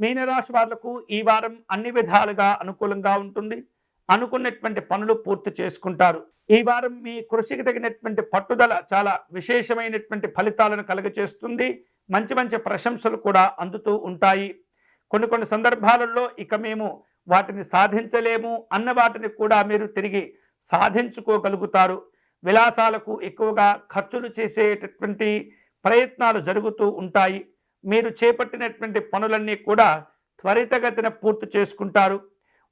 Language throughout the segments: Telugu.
మీనరాశి వాళ్లకు ఈ వారం అన్ని విధాలుగా అనుకూలంగా ఉంటుంది. అనుకున్నటువంటి పనులు పూర్తి చేసుకుంటారు. ఈ వారం మీ కృషికి తగినటువంటి పట్టుదల చాలా విశేషమైనటువంటి ఫలితాలను కలుగచేస్తుంది. మంచి మంచి ప్రశంసలు కూడా అందుతూ ఉంటాయి. కొన్ని సందర్భాలలో ఇక మేము వాటిని సాధించలేము అన్న వాటిని కూడా మీరు తిరిగి సాధించుకోగలుగుతారు. విలాసాలకు ఎక్కువగా ఖర్చులు చేసేటటువంటి ప్రయత్నాలు జరుగుతూ ఉంటాయి. మీరు చేపట్టినటువంటి పనులన్నీ కూడా త్వరితగతిన పూర్తి చేసుకుంటారు.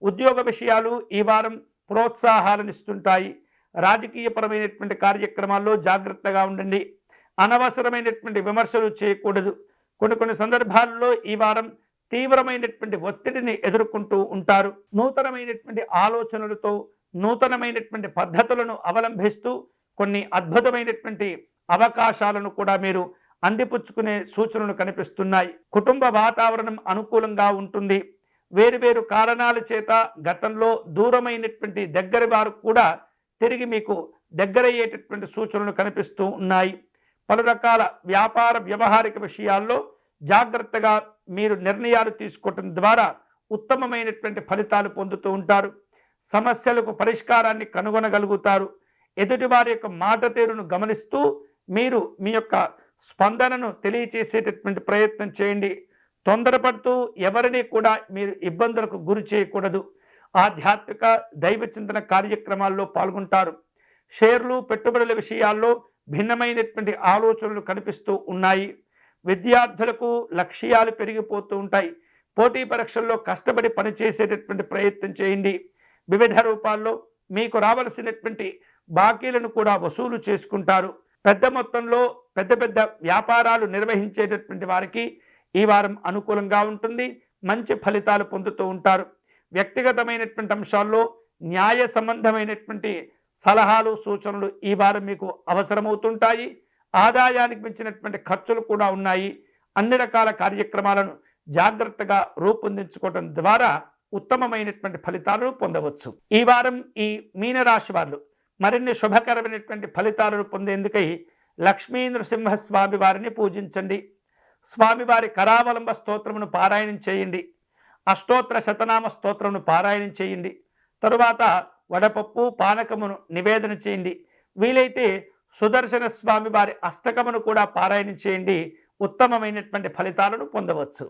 ఉద్యోగ విషయాలు ఈ వారం ప్రోత్సాహాలను ఇస్తుంటాయి. రాజకీయపరమైనటువంటి కార్యక్రమాల్లో జాగ్రత్తగా ఉండండి. అనవసరమైనటువంటి విమర్శలు చేయకూడదు. కొన్ని సందర్భాల్లో ఈ వారం తీవ్రమైనటువంటి ఒత్తిడిని ఎదుర్కొంటూ ఉంటారు. నూతనమైనటువంటి ఆలోచనలతో నూతనమైనటువంటి పద్ధతులను అవలంబిస్తూ కొన్ని అద్భుతమైనటువంటి అవకాశాలను కూడా మీరు అందిపుచ్చుకునే సూచనలు కనిపిస్తున్నాయి. కుటుంబ వాతావరణం అనుకూలంగా ఉంటుంది. వేరు కారణాల చేత గతంలో దూరమైనటువంటి దగ్గరి వారు కూడా తిరిగి మీకు దగ్గరయ్యేటటువంటి సూచనలు కనిపిస్తూ ఉన్నాయి. పలు రకాల వ్యాపార వ్యవహారిక విషయాల్లో జాగ్రత్తగా మీరు నిర్ణయాలు తీసుకోవటం ద్వారా ఉత్తమమైనటువంటి ఫలితాలు పొందుతూ ఉంటారు. సమస్యలకు పరిష్కారాన్ని కనుగొనగలుగుతారు. ఎదుటివారి యొక్క మాట తీరును గమనిస్తూ మీరు మీ యొక్క స్పందనను తెలియచేసేటటువంటి ప్రయత్నం చేయండి. తొందరపడుతూ ఎవరిని కూడా మీరు ఇబ్బందులకు గురి చేయకూడదు. ఆధ్యాత్మిక దైవ చింతన కార్యక్రమాల్లో పాల్గొంటారు. షేర్లు పెట్టుబడుల విషయాల్లో భిన్నమైనటువంటి ఆలోచనలు కనిపిస్తూ ఉన్నాయి. విద్యార్థులకు లక్ష్యాలు పెరిగిపోతూ ఉంటాయి. పోటీ పరీక్షల్లో కష్టపడి పనిచేసేటటువంటి ప్రయత్నం చేయండి. వివిధ రూపాల్లో మీకు రావలసినటువంటి బాకీలను కూడా వసూలు చేసుకుంటారు. పెద్ద మొత్తంలో పెద్ద వ్యాపారాలు నిర్వహించేటటువంటి వారికి ఈ వారం అనుకూలంగా ఉంటుంది. మంచి ఫలితాలు పొందుతూ ఉంటారు. వ్యక్తిగతమైనటువంటి అంశాల్లో న్యాయ సంబంధమైనటువంటి సలహాలు సూచనలు ఈ వారం మీకు అవసరమవుతుంటాయి. ఆదాయానికి మించినటువంటి ఖర్చులు కూడా ఉన్నాయి. అన్ని రకాల కార్యక్రమాలను జాగ్రత్తగా రూపొందించుకోవడం ద్వారా ఉత్తమమైనటువంటి ఫలితాలను పొందవచ్చు. ఈ వారం ఈ మీనరాశి వారు మరిన్ని శుభకరమైనటువంటి ఫలితాలను పొందేందుకై లక్ష్మీ నృసింహస్వామి వారిని పూజించండి. స్వామివారి కరావలంబ స్తోత్రమును పారాయణం చేయండి. అష్టోత్తర శతనామ స్తోత్రమును పారాయణం చేయండి. తరువాత వడపప్పు పానకమును నివేదన చేయండి. వీలైతే సుదర్శన స్వామి వారి అష్టకమును కూడా పారాయణం చేయండి. ఉత్తమమైనటువంటి ఫలితాలను పొందవచ్చు.